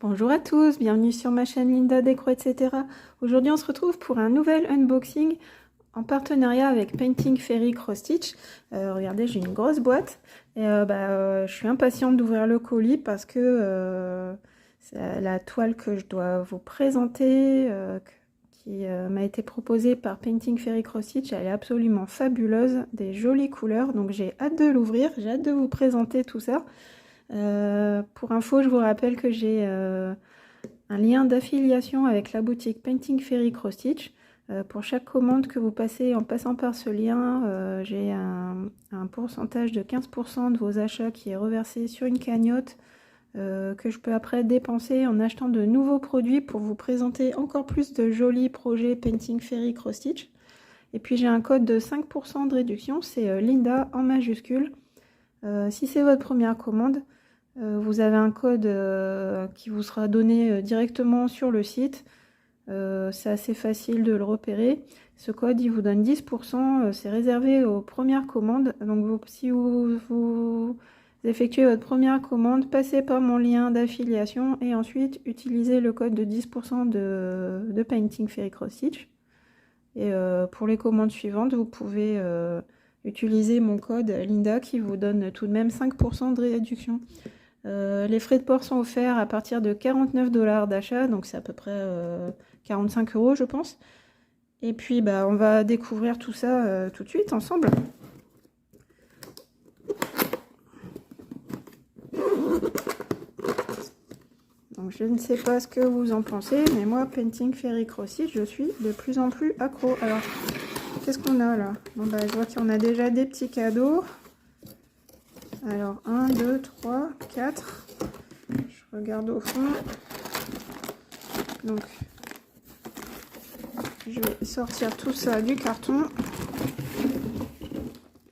Bonjour à tous, bienvenue sur ma chaîne Linda Déco, etc. Aujourd'hui on se retrouve pour un nouvel unboxing en partenariat avec Painting Fairy Cross Stitch. Regardez, j'ai une grosse boîte et je suis impatiente d'ouvrir le colis parce que c'est la toile que je dois vous présenter qui m'a été proposée par Painting Fairy Cross Stitch. Elle est absolument fabuleuse, des jolies couleurs, donc j'ai hâte de l'ouvrir, j'ai hâte de vous présenter tout ça. Pour info, je vous rappelle que j'ai un lien d'affiliation avec la boutique Painting Fairy Cross Stitch. Pour chaque commande que vous passez en passant par ce lien, j'ai un pourcentage de 15% de vos achats qui est reversé sur une cagnotte que je peux après dépenser en achetant de nouveaux produits pour vous présenter encore plus de jolis projets Painting Fairy Cross Stitch. Et puis j'ai un code de 5% de réduction, c'est Linda en majuscule. Si c'est votre première commande, vous avez un code qui vous sera donné directement sur le site. C'est assez facile de le repérer. Ce code, il vous donne 10%. C'est réservé aux premières commandes. Donc, si vous effectuez votre première commande, passez par mon lien d'affiliation et ensuite utilisez le code de 10% de Painting Fairy Cross Stitch. Et pour les commandes suivantes, vous pouvez utiliser mon code Linda qui vous donne tout de même 5% de réduction. Les frais de port sont offerts à partir de 49 $ d'achat, donc c'est à peu près 45 € je pense. Et puis on va découvrir tout ça tout de suite ensemble. Donc je ne sais pas ce que vous en pensez, mais moi Painting Fairy Cross Stitch, je suis de plus en plus accro. Alors qu'est-ce qu'on a là? Bon je vois qu'on a déjà des petits cadeaux. Alors 1, 2, 3, 4. Je regarde au fond. Donc je vais sortir tout ça du carton.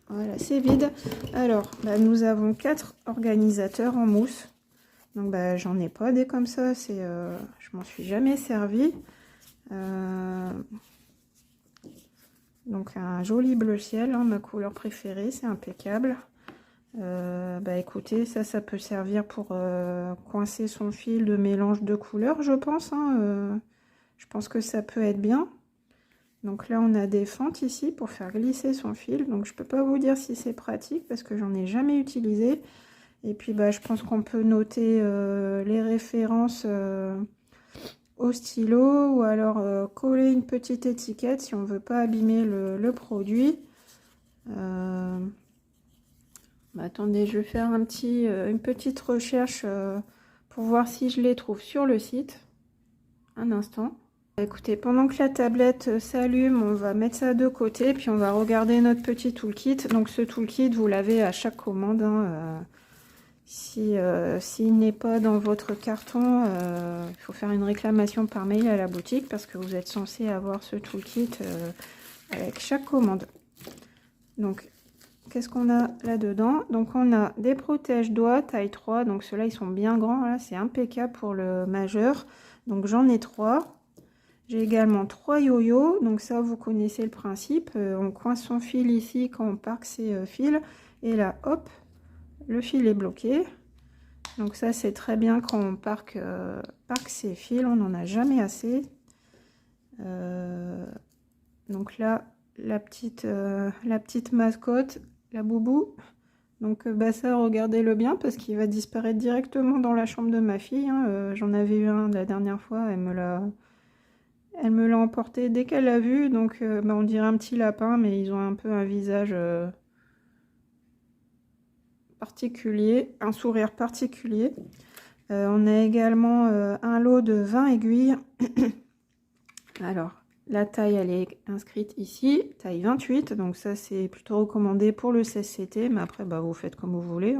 Voilà, c'est vide. Alors nous avons 4 organisateurs en mousse. Donc j'en ai pas des comme ça, c'est je m'en suis jamais servi. Donc un joli bleu ciel, hein, ma couleur préférée, c'est impeccable. Écoutez, ça peut servir pour coincer son fil de mélange de couleurs, je pense. Je pense que ça peut être bien. Donc là, on a des fentes ici pour faire glisser son fil. Donc je peux pas vous dire si c'est pratique parce que j'en ai jamais utilisé. Et puis je pense qu'on peut noter les références au stylo ou alors coller une petite étiquette si on veut pas abîmer le produit. Attendez, je vais faire une petite recherche pour voir si je les trouve sur le site. Un instant. Écoutez, pendant que la tablette s'allume, on va mettre ça de côté, puis on va regarder notre petit toolkit. Donc ce toolkit, vous l'avez à chaque commande. S'il n'est pas dans votre carton, il faut faire une réclamation par mail à la boutique parce que vous êtes censé avoir ce toolkit avec chaque commande. Donc qu'est-ce qu'on a là-dedans? Donc on a des protège-doigts taille 3, donc ceux-là ils sont bien grands, là c'est impeccable pour le majeur. Donc j'en ai 3. J'ai également 3 yo-yo, donc ça vous connaissez le principe, on coince son fil ici quand on parque ses fils, et là hop, le fil est bloqué. Donc ça c'est très bien quand on parque ses fils, on n'en a jamais assez. Donc là, la petite mascotte, la boubou. Donc ça, regardez-le bien parce qu'il va disparaître directement dans la chambre de ma fille. J'en avais eu un la dernière fois, elle me l'a emporté dès qu'elle l'a vu. Donc on dirait un petit lapin, mais ils ont un peu un visage particulier, un sourire particulier. On a également un lot de 20 aiguilles. Alors, la taille, elle est inscrite ici, taille 28, donc ça c'est plutôt recommandé pour le 16CT, mais après vous faites comme vous voulez.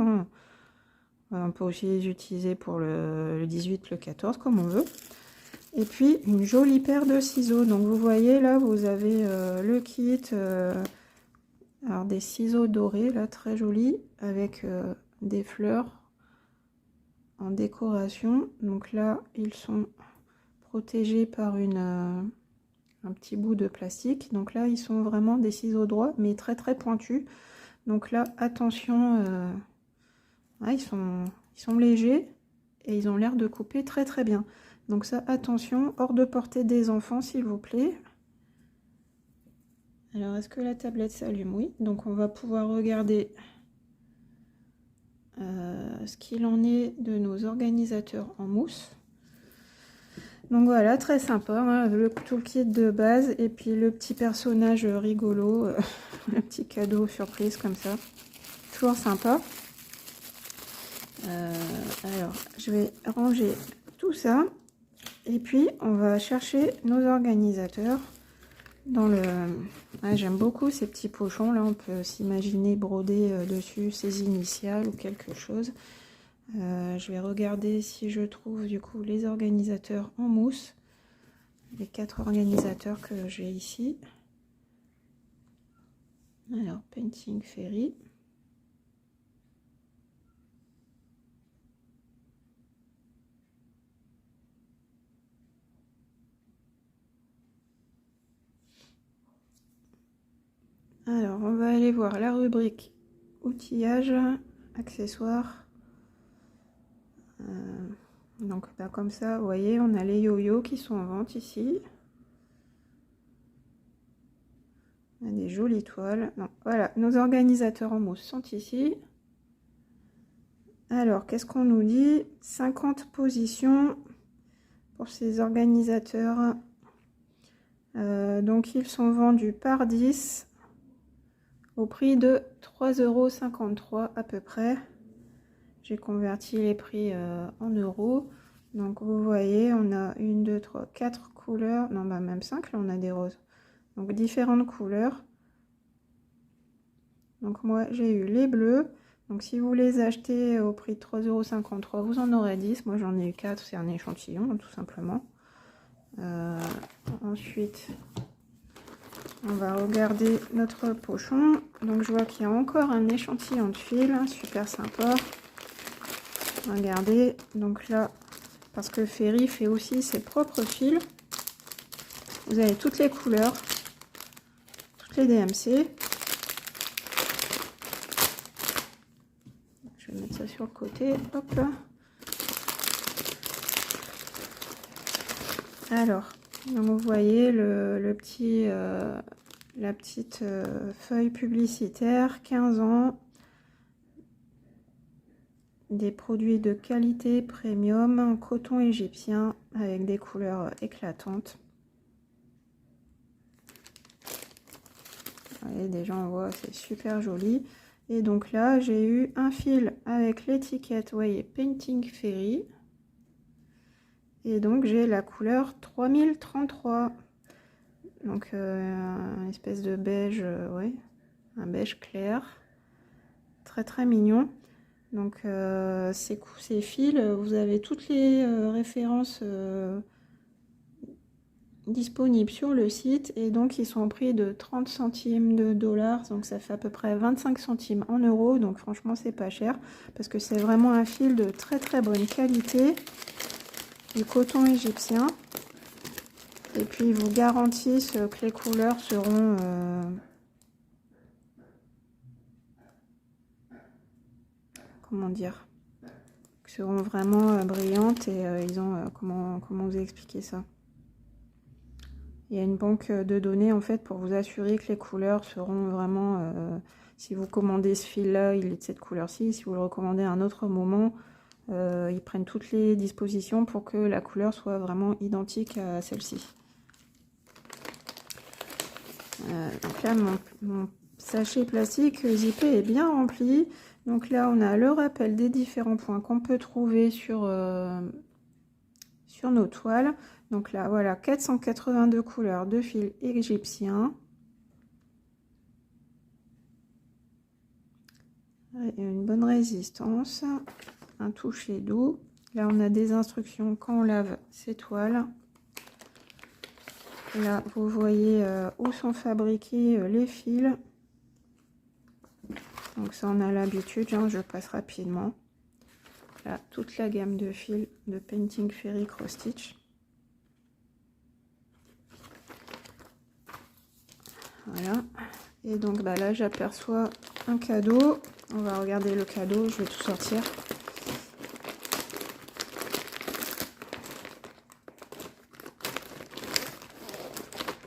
On peut aussi les utiliser pour le 18, le 14, comme on veut. Et puis une jolie paire de ciseaux. Donc vous voyez là, vous avez le kit, alors des ciseaux dorés, là très jolis, avec des fleurs en décoration. Donc là, ils sont protégés par un petit bout de plastique. Donc là ils sont vraiment des ciseaux droits mais très très pointus. Donc là attention, ils sont légers et ils ont l'air de couper très très bien. Donc ça, attention, hors de portée des enfants s'il vous plaît. Alors, est-ce que la tablette s'allume? Oui. Donc on va pouvoir regarder ce qu'il en est de nos organisateurs en mousse. Donc voilà, très sympa, hein, le toolkit de base et puis le petit personnage rigolo, le petit cadeau surprise comme ça. Toujours sympa. Alors, je vais ranger tout ça et puis on va chercher nos organisateurs dans le... Ah, j'aime beaucoup ces petits pochons là, on peut s'imaginer broder dessus ses initiales ou quelque chose. Je vais regarder si je trouve du coup les organisateurs en mousse, les 4 organisateurs que j'ai ici. Alors, Painting Fairy. Alors, on va aller voir la rubrique outillage, accessoires. Donc, bah, comme ça, vous voyez, on a les yo-yo qui sont en vente ici. On a des jolies toiles. Donc, voilà, nos organisateurs en mousse sont ici. Alors, qu'est-ce qu'on nous dit? 50 positions pour ces organisateurs. Donc, ils sont vendus par 10 au prix de 3,53 € à peu près. J'ai converti les prix en euros. Donc, vous voyez, on a 1, 2, 3, 4 couleurs. Non, bah même 5, là, on a des roses. Donc, différentes couleurs. Donc, moi, j'ai eu les bleus. Donc, si vous les achetez au prix de 3,53 €, vous en aurez 10. Moi, j'en ai eu 4. C'est un échantillon, tout simplement. Ensuite, on va regarder notre pochon. Donc, je vois qu'il y a encore un échantillon de fil. Super sympa. Regardez. Donc là, parce que Fairy fait aussi ses propres fils. Vous avez toutes les couleurs. Toutes les DMC. Je vais mettre ça sur le côté. Hop. Alors, donc vous voyez le petit, la petite feuille publicitaire, 15 ans, des produits de qualité premium en coton égyptien avec des couleurs éclatantes. Vous voyez, déjà on voit, c'est super joli. Et donc là, j'ai eu un fil avec l'étiquette, vous voyez, Painting Fairy. Et donc j'ai la couleur 3033. Donc une espèce de beige, ouais, un beige clair. Très très mignon. Donc ces fils, vous avez toutes les références disponibles sur le site. Et donc ils sont au prix de 30 centimes de dollars. Donc ça fait à peu près 25 centimes en euros. Donc franchement c'est pas cher. Parce que c'est vraiment un fil de très très bonne qualité. Du coton égyptien. Et puis ils vous garantissent que les couleurs seront comment dire, seront vraiment brillantes. Et ils ont comment vous expliquer ça? Il y a une banque de données en fait pour vous assurer que les couleurs seront vraiment si vous commandez ce fil là, il est de cette couleur-ci. Si vous le recommandez à un autre moment, ils prennent toutes les dispositions pour que la couleur soit vraiment identique à celle-ci. Donc là, mon sachet plastique zippé est bien rempli. Donc là, on a le rappel des différents points qu'on peut trouver sur nos toiles. Donc là, voilà, 482 couleurs de fil égyptien. Une bonne résistance, un toucher doux. Là, on a des instructions quand on lave ces toiles. Là, vous voyez où sont fabriqués les fils. Donc ça, on a l'habitude, hein, je passe rapidement. Là, toute la gamme de fils de Painting Fairy Cross Stitch. Voilà. Et donc bah, là, j'aperçois un cadeau. On va regarder le cadeau, je vais tout sortir.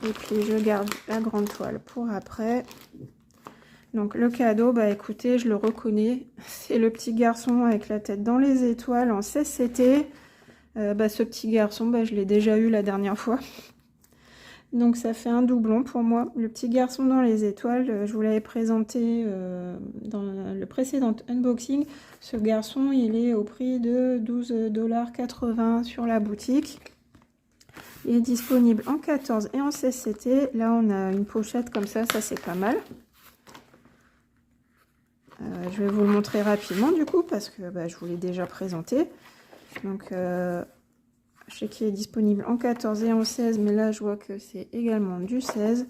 Et puis je garde la grande toile pour après. Donc le cadeau, bah écoutez, je le reconnais. C'est le petit garçon avec la tête dans les étoiles en 16 CT. Ce petit garçon, bah, je l'ai déjà eu la dernière fois. Donc ça fait un doublon pour moi. Le petit garçon dans les étoiles, je vous l'avais présenté dans le précédent unboxing. Ce garçon, il est au prix de 12,80 $ sur la boutique. Il est disponible en 14 et en 16 CT. Là, on a une pochette comme ça c'est pas mal. Je vais vous le montrer rapidement du coup parce que je vous l'ai déjà présenté. Donc je sais qu'il est disponible en 14 et en 16, mais là je vois que c'est également du 16.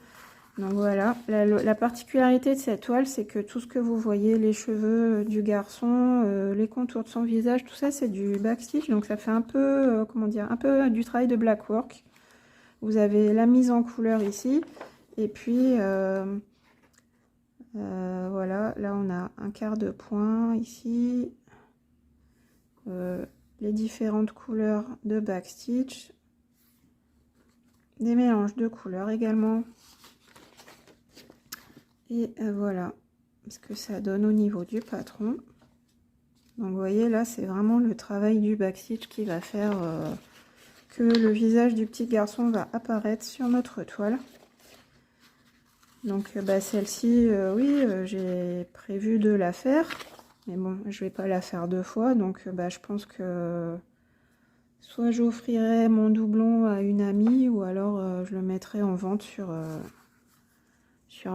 Donc voilà, la particularité de cette toile, c'est que tout ce que vous voyez, les cheveux du garçon, les contours de son visage, tout ça c'est du backstitch. Donc ça fait un peu, comment dire, un peu du travail de blackwork. Vous avez la mise en couleur ici. Et puis voilà, là on a un quart de point ici. Les différentes couleurs de backstitch, des mélanges de couleurs également, et voilà ce que ça donne au niveau du patron. Donc vous voyez là, c'est vraiment le travail du backstitch qui va faire que le visage du petit garçon va apparaître sur notre toile. Donc celle-ci, oui, j'ai prévu de la faire, mais bon, je vais pas la faire deux fois, donc je pense que soit j'offrirai mon doublon à une amie, ou alors je le mettrai en vente sur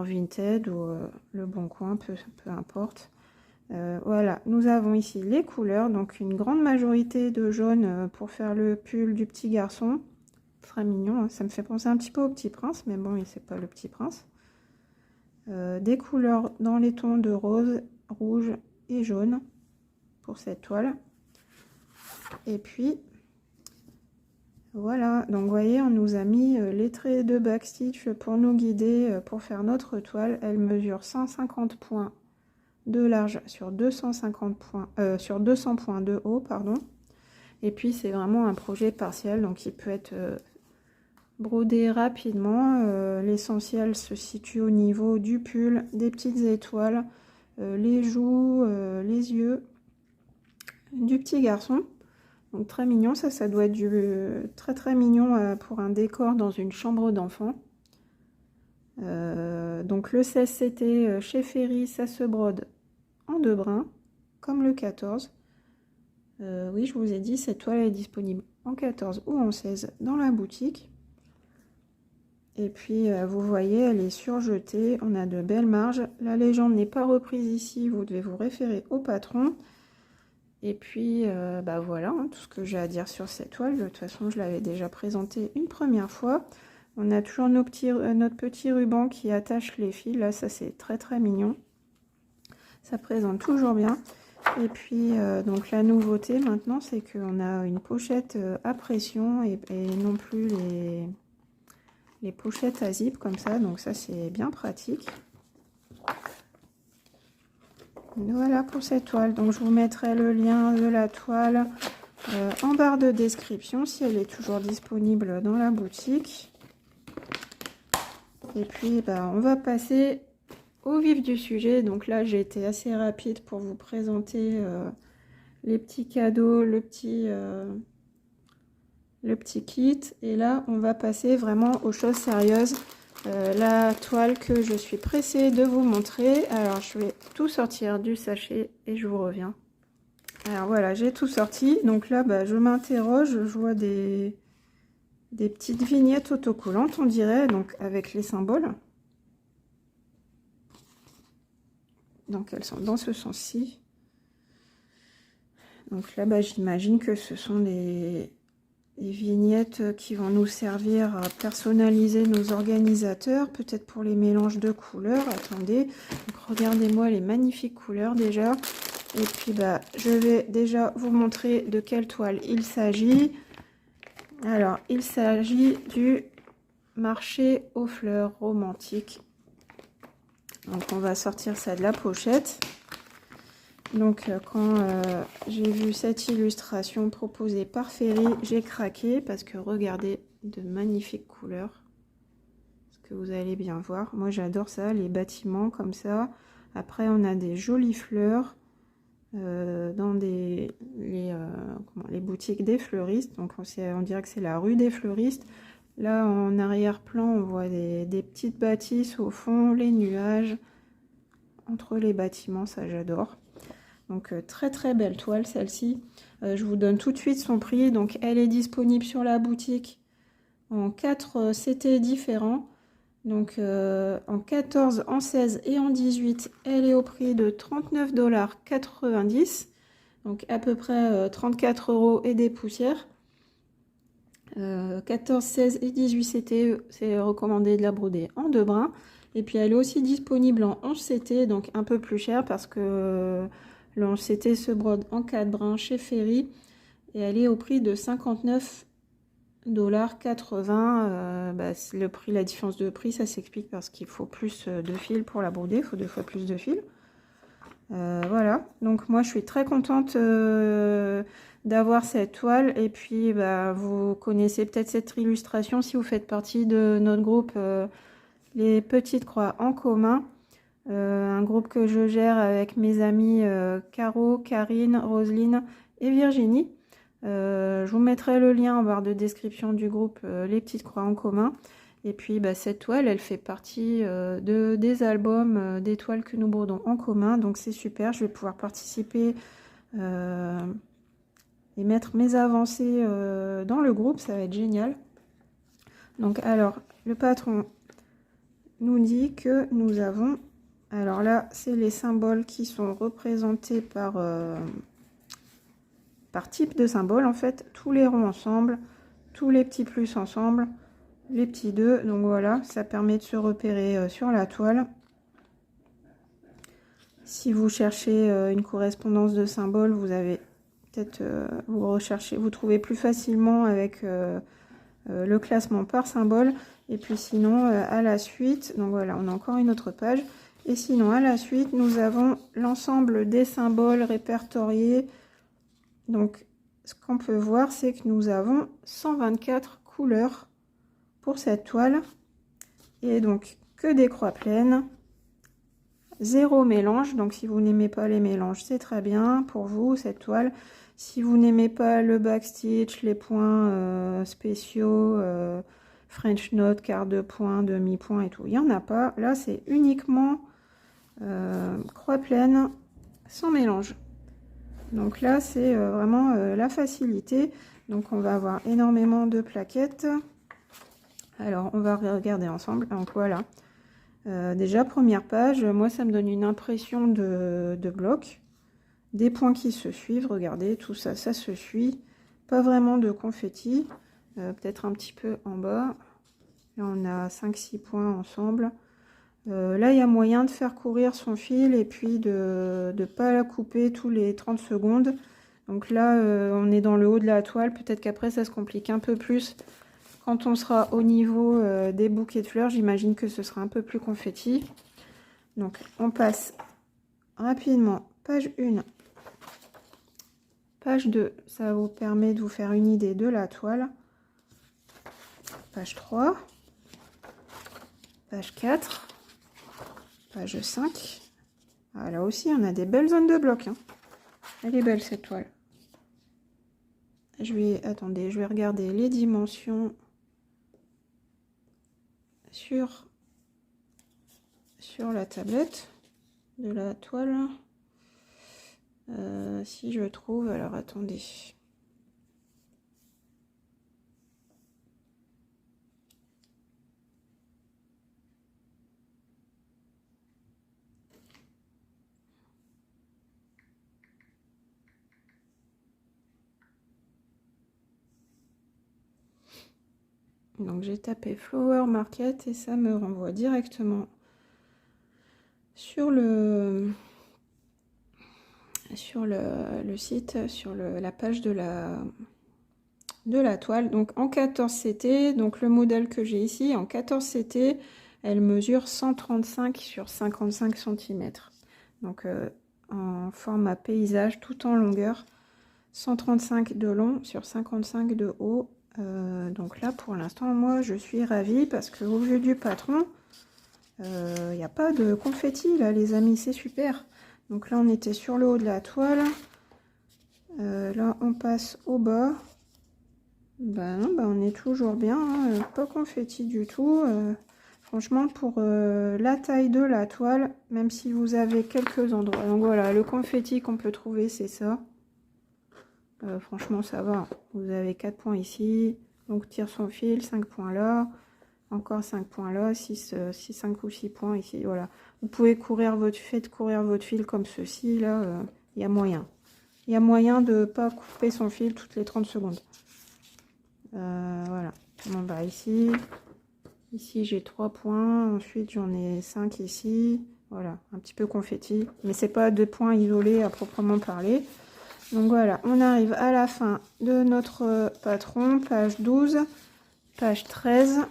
Vinted ou Le Bon Coin, peu importe. Voilà, nous avons ici les couleurs, donc une grande majorité de jaune pour faire le pull du petit garçon. Très mignon, hein. Ça me fait penser un petit peu au Petit Prince, mais bon, c'est pas le Petit Prince. Des couleurs dans les tons de rose, rouge et jaune pour cette toile. Et puis voilà, donc vous voyez, on nous a mis les traits de backstitch pour nous guider pour faire notre toile. Elle mesure 150 points de large sur 250 points, sur 200 points de haut, pardon. Et puis c'est vraiment un projet partiel, donc il peut être brodé rapidement. L'essentiel se situe au niveau du pull, des petites étoiles, les joues, les yeux du petit garçon. Donc très mignon, ça doit être très mignon pour un décor dans une chambre d'enfant. Donc le 16 CT chez Ferry, ça se brode en deux brins, comme le 14. Oui, je vous ai dit, cette toile est disponible en 14 ou en 16 dans la boutique. Et puis vous voyez, elle est surjetée, on a de belles marges. La légende n'est pas reprise ici, vous devez vous référer au patron. Et puis voilà, hein, tout ce que j'ai à dire sur cette toile. De toute façon, je l'avais déjà présenté une première fois. On a toujours notre petit ruban qui attache les fils. Là, ça c'est très mignon. Ça présente toujours bien. Et puis donc la nouveauté maintenant, c'est qu'on a une pochette à pression et non plus les pochettes à zip comme ça. Donc ça c'est bien pratique. Voilà pour cette toile. Donc je vous mettrai le lien de la toile en barre de description si elle est toujours disponible dans la boutique. Et puis on va passer au vif du sujet. Donc là j'ai été assez rapide pour vous présenter les petits cadeaux, le petit kit. Et là on va passer vraiment aux choses sérieuses. La toile que je suis pressée de vous montrer. Alors je vais tout sortir du sachet et je vous reviens. Alors voilà, j'ai tout sorti. Donc là je m'interroge, je vois des petites vignettes autocollantes, on dirait, donc avec les symboles. Donc elles sont dans ce sens-ci. Donc là j'imagine que ce sont des vignettes qui vont nous servir à personnaliser nos organisateurs, peut-être pour les mélanges de couleurs. Attendez, regardez-moi les magnifiques couleurs déjà. Et puis je vais déjà vous montrer de quelle toile il s'agit. Alors il s'agit du marché aux fleurs romantique. Donc on va sortir ça de la pochette. Donc quand j'ai vu cette illustration proposée par Ferry, j'ai craqué parce que regardez de magnifiques couleurs. que vous allez bien voir. Moi j'adore ça, les bâtiments comme ça. Après on a des jolies fleurs dans les boutiques des fleuristes. Donc on dirait que c'est la rue des fleuristes. Là en arrière-plan on voit des petites bâtisses au fond, les nuages entre les bâtiments, ça j'adore. Donc très très belle toile celle-ci. Je vous donne tout de suite son prix. Donc elle est disponible sur la boutique en 4 CT différents. Donc en 14, en 16 et en 18, elle est au prix de 39,90 $. Donc à peu près 34 € et des poussières. 14, 16 et 18 CT, c'est recommandé de la broder en 2 brins. Et puis elle est aussi disponible en 11 CT, donc un peu plus cher parce que le 11 CT se brode en 4 brins chez Ferry. Et elle est au prix de 59,80 $. Le prix, la différence de prix, ça s'explique parce qu'il faut plus de fils pour la broder, il faut 2 fois plus de fils. Voilà, donc moi je suis très contente d'avoir cette toile. Et puis vous connaissez peut-être cette illustration si vous faites partie de notre groupe Les Petites Croix en commun, un groupe que je gère avec mes amies Caro, Karine, Roselyne et Virginie. Je vous mettrai le lien en barre de description du groupe Les Petites Croix en commun. Et puis cette toile, elle fait partie des albums des toiles que nous brodons en commun. Donc c'est super, je vais pouvoir participer et mettre mes avancées dans le groupe, ça va être génial. Donc alors, le patron nous dit que nous avons... Alors là, c'est les symboles qui sont représentés par type de symbole, en fait. Tous les ronds ensemble, tous les petits plus ensemble, les petits 2. Donc voilà, ça permet de se repérer sur la toile. Si vous cherchez une correspondance de symboles, vous avez peut-être vous trouvez plus facilement avec le classement par symbole. Et puis sinon à la suite, donc voilà, on a encore une autre page. Et sinon à la suite, nous avons l'ensemble des symboles répertoriés. Donc ce qu'on peut voir, c'est que nous avons 124 couleurs pour cette toile. Et donc que des croix pleines. 0 mélange, donc si vous n'aimez pas les mélanges, c'est très bien pour vous cette toile. Si vous n'aimez pas le backstitch, les points spéciaux, French note, quart de point, demi-point et tout, il n'y en a pas. Là, c'est uniquement croix pleine, sans mélange. Donc là, c'est vraiment la facilité. Donc on va avoir énormément de plaquettes. Alors, on va regarder ensemble. Donc voilà. Déjà, première page, moi ça me donne une impression de bloc. Des points qui se suivent, regardez, tout ça, ça se suit. Pas vraiment de confetti, peut-être un petit peu en bas. Là, on a 5-6 points ensemble. Là, il y a moyen de faire courir son fil et puis de ne pas la couper tous les 30 secondes. Donc là, on est dans le haut de la toile. Peut-être qu'après, ça se complique un peu plus. Quand on sera au niveau des bouquets de fleurs, j'imagine que ce sera un peu plus confetti. Donc, on passe rapidement. Page 1. Page 2, ça vous permet de vous faire une idée de la toile. Page 3. Page 4. Page 5. Ah, là aussi, on a des belles zones de bloc. Hein. Elle est belle, cette toile. Attendez, je vais regarder les dimensions sur la tablette de la toile. Si je trouve, alors attendez. Donc j'ai tapé Flower Market et ça me renvoie directement sur le site, sur la page de la toile. Donc en 14 CT, donc le modèle que j'ai ici, en 14 CT, elle mesure 135 sur 55 cm. Donc en format paysage, tout en longueur, 135 de long sur 55 de haut, Donc là, pour l'instant, moi, je suis ravie parce qu'au vu du patron, il n'y a pas de confetti, là, les amis, c'est super. Donc là, on était sur le haut de la toile. Là, on passe au bas. Ben non, ben on est toujours bien, hein, pas confetti du tout. Franchement, pour la taille de la toile, même si vous avez quelques endroits. Donc voilà, le confetti qu'on peut trouver, c'est ça. Franchement, ça va. Vous avez 4 points ici. Donc, tire son fil, 5 points là. Encore 5 points là. 5 ou 6 points ici. Voilà. Vous pouvez courir faites courir votre fil comme ceci. Là, il y a moyen. Il y a moyen de ne pas couper son fil toutes les 30 secondes. Voilà. Bon, bah, ici, j'ai 3 points. Ensuite, j'en ai 5 ici. Voilà. Un petit peu confetti. Mais c'est pas 2 points isolés à proprement parler. Donc voilà, on arrive à la fin de notre patron, page 12, page 13.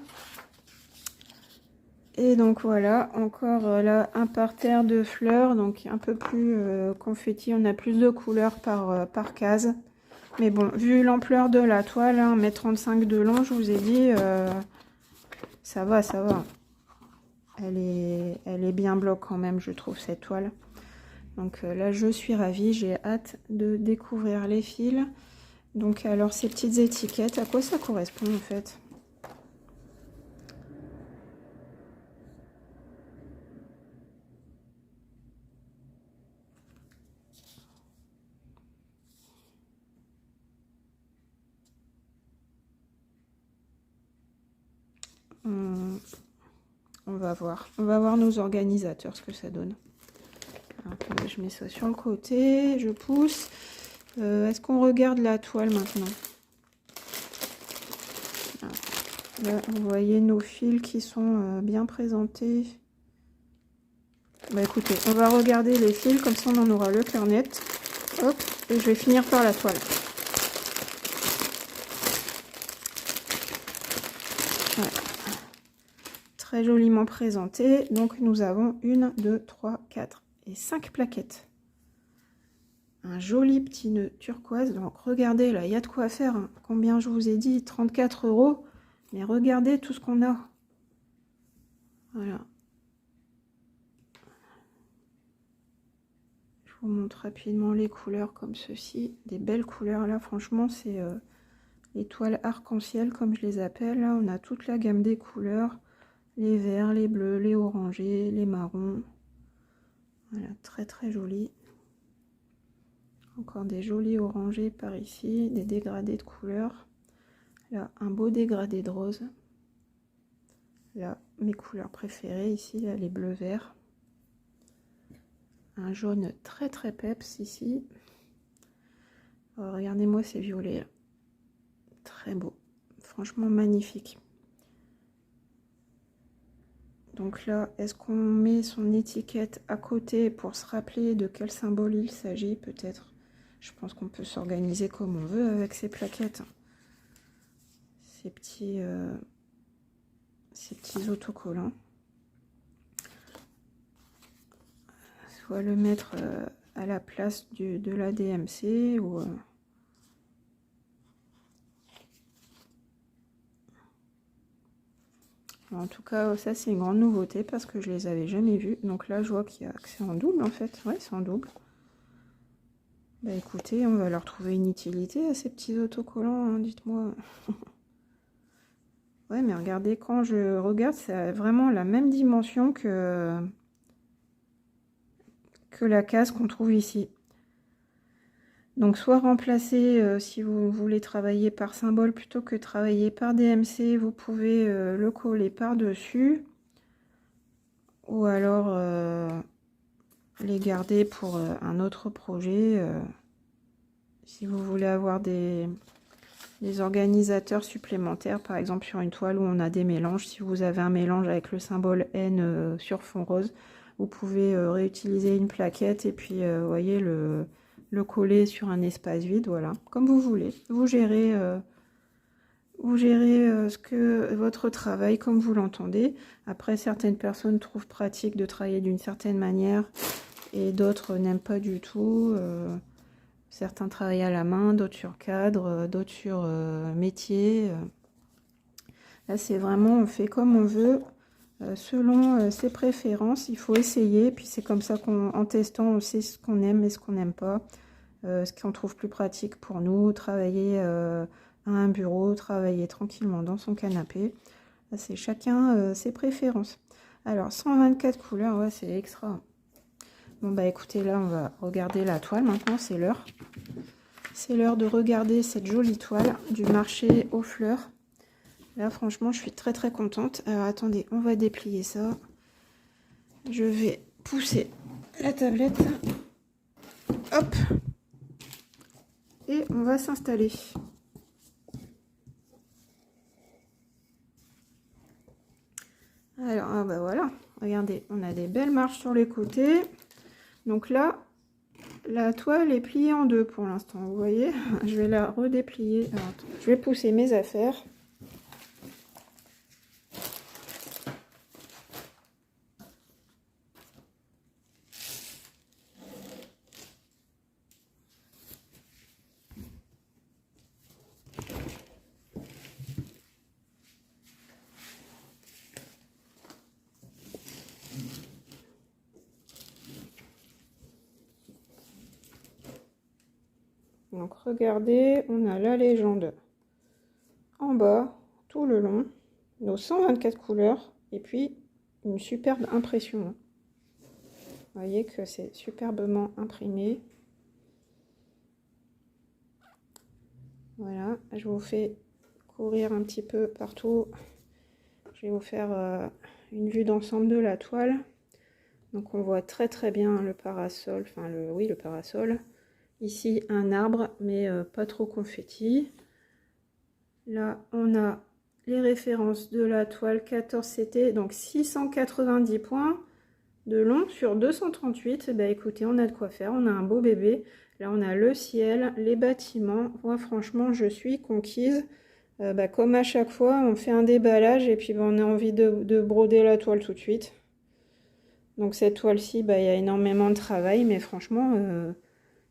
Et donc voilà, encore là un parterre de fleurs, donc un peu plus confetti, on a plus de couleurs par case. Mais bon, vu l'ampleur de la toile, 1,35 m de long, je vous ai dit, ça va, ça va. Elle est bien bloc quand même, je trouve, cette toile. Donc là, je suis ravie, j'ai hâte de découvrir les fils. Donc alors, ces petites étiquettes, à quoi ça correspond en fait? On va voir nos organisateurs ce que ça donne. Alors, je mets ça sur le côté, je pousse. Est-ce qu'on regarde la toile maintenant? Là, vous voyez nos fils qui sont bien présentés. Bah écoutez, on va regarder les fils, comme ça on en aura le cœur net. Hop, et je vais finir par la toile. Ouais. Très joliment présenté. Donc nous avons 1, 2, 3, 4 et 5 plaquettes. Un joli petit nœud turquoise. Donc regardez, là, il y a de quoi faire. Hein. Combien je vous ai dit? 34 €. Mais regardez tout ce qu'on a. Voilà. Je vous montre rapidement les couleurs comme ceci. Des belles couleurs là. Franchement, c'est les toiles arc-en-ciel comme je les appelle. Là, on a toute la gamme des couleurs. Les verts, les bleus, les orangés, les marrons. Voilà, très très joli. Encore des jolis orangés par ici, des dégradés de couleurs. Là, un beau dégradé de rose. Là, mes couleurs préférées ici, là, les bleus verts. Un jaune très très peps ici. Oh, regardez-moi ces violets là. Très beau. Franchement magnifique. Donc là, est-ce qu'on met son étiquette à côté pour se rappeler de quel symbole il s'agit peut-être? Je pense qu'on peut s'organiser comme on veut avec ces plaquettes. Ces petits autocollants. Soit le mettre à la place de la DMC ou... En tout cas, ça c'est une grande nouveauté parce que je les avais jamais vus. Donc là, je vois qu'il y a que c'est en double en fait. Ouais, c'est en double. Bah écoutez, on va leur trouver une utilité à ces petits autocollants, hein, dites-moi. Ouais, mais regardez, quand je regarde, c'est vraiment la même dimension que la case qu'on trouve ici. Donc soit remplacer, si vous voulez travailler par symbole plutôt que travailler par DMC, vous pouvez le coller par-dessus. Ou alors les garder pour un autre projet. Si vous voulez avoir des organisateurs supplémentaires, par exemple sur une toile où on a des mélanges, si vous avez un mélange avec le symbole N sur fond rose, vous pouvez réutiliser une plaquette et puis vous voyez le coller sur un espace vide, voilà, comme vous voulez. Vous gérez votre travail comme vous l'entendez. Après, certaines personnes trouvent pratique de travailler d'une certaine manière et d'autres n'aiment pas du tout. Certains travaillent à la main, d'autres sur cadre, d'autres sur métier. Là, c'est vraiment, on fait comme on veut, selon ses préférences. Il faut essayer, puis c'est comme ça qu'en testant, on sait ce qu'on aime et ce qu'on n'aime pas. Ce qu'on trouve plus pratique pour nous, travailler à un bureau, travailler tranquillement dans son canapé. C'est chacun ses préférences. Alors, 124 couleurs, ouais, c'est extra. Bon, bah écoutez, là, on va regarder la toile maintenant, c'est l'heure. C'est l'heure de regarder cette jolie toile du marché aux fleurs. Là, franchement, je suis très très contente. Alors, attendez, on va déplier ça. Je vais pousser la tablette. Hop! Et on va s'installer. Alors, ah bah voilà, regardez, on a des belles marches sur les côtés. Donc là, la toile est pliée en deux pour l'instant, vous voyez. Je vais la redéplier. Alors, je vais pousser mes affaires. Donc regardez, on a la légende en bas, tout le long, nos 124 couleurs, et puis une superbe impression. Vous voyez que c'est superbement imprimé. Voilà, je vous fais courir un petit peu partout. Je vais vous faire une vue d'ensemble de la toile. Donc on voit très très bien le parasol, enfin le parasol. Ici un arbre, mais pas trop confetti. Là on a les références de la toile 14CT, donc 690 points de long sur 238. Bah écoutez, on a de quoi faire, on a un beau bébé. Là on a le ciel, les bâtiments. Moi franchement je suis conquise. Comme à chaque fois, on fait un déballage et puis on a envie de broder la toile tout de suite. Donc cette toile-ci, il y a énormément de travail, mais franchement,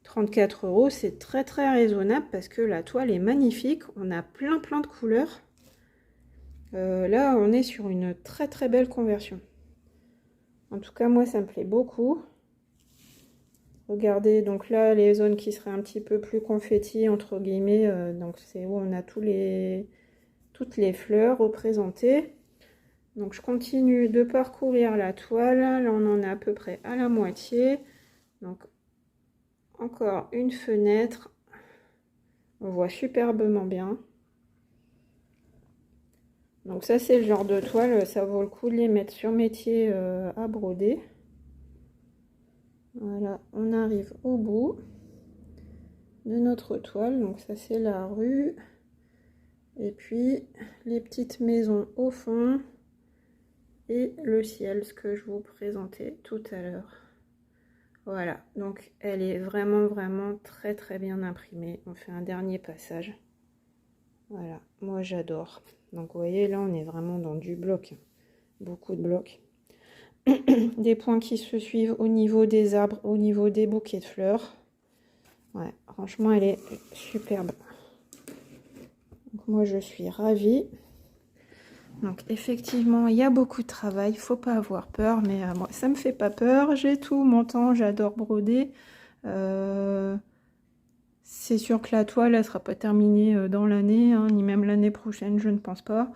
34 €, c'est très très raisonnable parce que la toile est magnifique. On a plein de couleurs. Là, on est sur une très très belle conversion. En tout cas, moi, ça me plaît beaucoup. Regardez, donc là, les zones qui seraient un petit peu plus confetti, entre guillemets, donc c'est où on a toutes les fleurs représentées. Donc je continue de parcourir la toile. Là, on en est à peu près à la moitié. Donc encore une fenêtre. On voit superbement bien. Donc ça, c'est le genre de toile, ça vaut le coup de les mettre sur métier à broder. Voilà, on arrive au bout de notre toile. Donc ça, c'est la rue. Et puis les petites maisons au fond. Et le ciel, ce que je vous présentais tout à l'heure. Voilà, donc elle est vraiment très très bien imprimée. On fait un dernier passage. Voilà, moi j'adore. Donc vous voyez, là on est vraiment dans du bloc. Beaucoup de blocs. Des points qui se suivent au niveau des arbres, au niveau des bouquets de fleurs. Ouais, franchement elle est superbe. Donc moi je suis ravie. Donc effectivement, il y a beaucoup de travail, il ne faut pas avoir peur, mais moi ça me fait pas peur, j'ai tout mon temps, j'adore broder. C'est sûr que la toile, elle ne sera pas terminée dans l'année, hein, ni même l'année prochaine, je ne pense pas.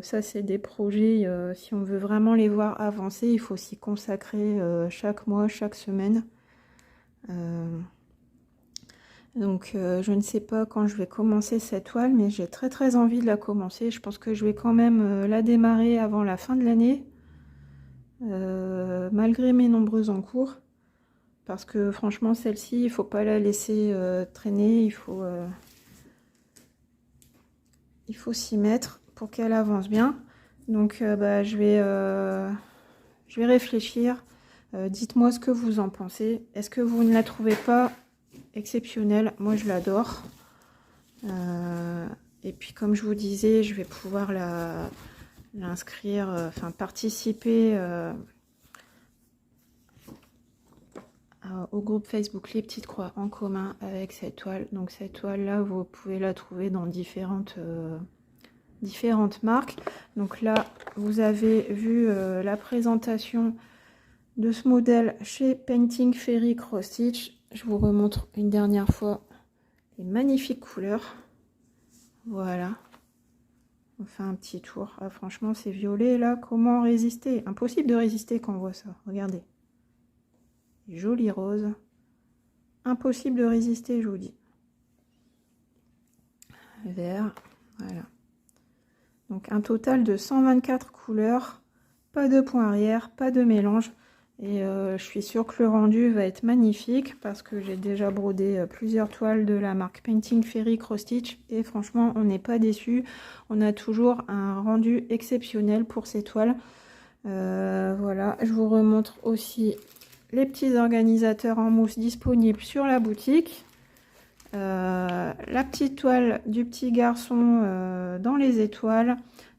Ça, c'est des projets, si on veut vraiment les voir avancer, il faut s'y consacrer chaque mois, chaque semaine. Donc je ne sais pas quand je vais commencer cette toile, mais j'ai très très envie de la commencer. Je pense que je vais quand même la démarrer avant la fin de l'année, malgré mes nombreux en cours. Parce que franchement celle-ci, il ne faut pas la laisser traîner, il faut s'y mettre pour qu'elle avance bien. Donc je vais réfléchir. Dites-moi ce que vous en pensez. Est-ce que vous ne la trouvez pas exceptionnelle? Moi je l'adore. Et puis comme je vous disais, je vais pouvoir l'inscrire, participer au groupe Facebook Les Petites Croix en commun avec cette toile. Donc cette toile là, vous pouvez la trouver dans différentes marques. Donc là, vous avez vu la présentation de ce modèle chez Painting Fairy Cross Stitch. Je vous remontre une dernière fois les magnifiques couleurs. Voilà. On fait un petit tour. Ah, franchement, c'est violet là. Comment résister? Impossible de résister quand on voit ça. Regardez. Joli rose. Impossible de résister, je vous dis. Vert. Voilà. Donc un total de 124 couleurs. Pas de point arrière, pas de mélange. Et je suis sûre que le rendu va être magnifique parce que j'ai déjà brodé plusieurs toiles de la marque Painting Fairy Cross Stitch et franchement on n'est pas déçu. On a toujours un rendu exceptionnel pour ces toiles. Voilà, je vous remontre aussi les petits organisateurs en mousse disponibles sur la boutique. La petite toile du petit garçon dans les étoiles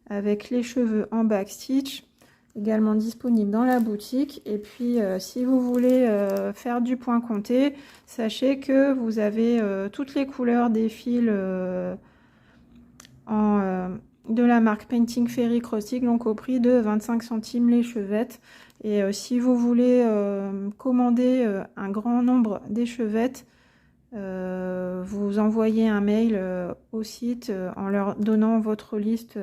avec les cheveux en backstitch. Également disponible dans la boutique. Et puis si vous voulez faire du point compté, sachez que vous avez toutes les couleurs des fils de la marque Painting Fairy Cross Stitch, donc au prix de 25 centimes les chevettes. Et si vous voulez commander un grand nombre d'échevettes, vous envoyez un mail au site en leur donnant votre liste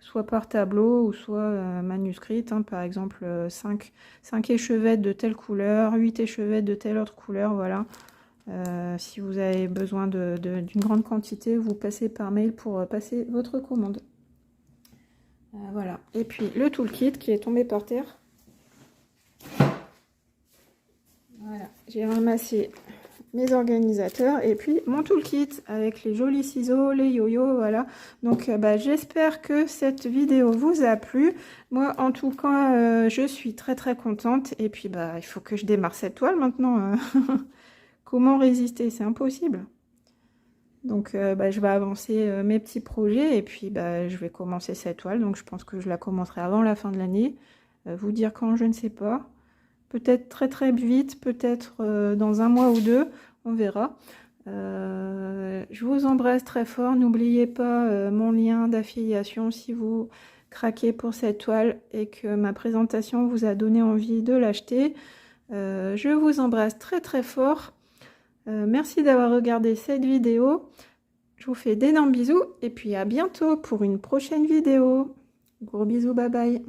soit par tableau ou soit manuscrite, hein, par exemple 5 échevettes de telle couleur, 8 échevettes de telle autre couleur, voilà. Si vous avez besoin d'une grande quantité, vous passez par mail pour passer votre commande. Voilà, et puis le toolkit qui est tombé par terre. Voilà, j'ai ramassé mes organisateurs et puis mon toolkit avec les jolis ciseaux, les yo-yo, voilà. Donc j'espère que cette vidéo vous a plu. Moi en tout cas je suis très contente et puis il faut que je démarre cette toile maintenant. Comment résister? C'est impossible. Donc je vais avancer mes petits projets et puis je vais commencer cette toile. Donc je pense que je la commencerai avant la fin de l'année. Vous dire quand, je ne sais pas. Peut-être très vite, peut-être dans un mois ou deux, on verra. Je vous embrasse très fort. N'oubliez pas mon lien d'affiliation si vous craquez pour cette toile et que ma présentation vous a donné envie de l'acheter. Je vous embrasse très fort. Merci d'avoir regardé cette vidéo. Je vous fais d'énormes bisous et puis à bientôt pour une prochaine vidéo. Gros bisous, bye bye.